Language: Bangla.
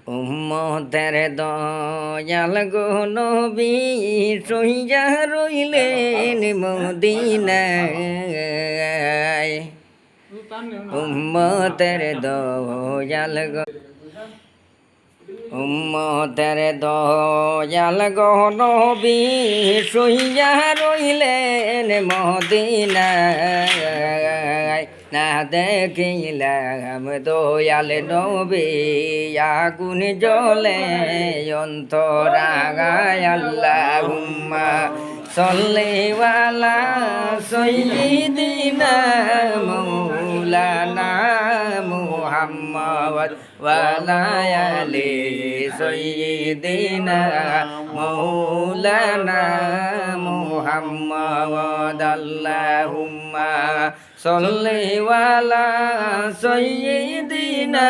উম্মতের দয়াল গো নবী সইয়া রইলেন মদিনায় উম্মতের দয়াল গো উম্মতের দয়াল গো নবী সইয়া রইলেন মদিনায় না দেখিলাম দয়াল নবী আগুন জ্বলে অন্তরাগায় আল্লাহুম্মা সাল্লি আলা সাইয়্যিদিনা মাওলানা মুহাম্মদ ওয়া আলা আলি সাইয়্যিদিনা মাওলানা মুহাম্মদ আল্লাহুম্মা সাল্লি আলা সাইয়্যিদিনা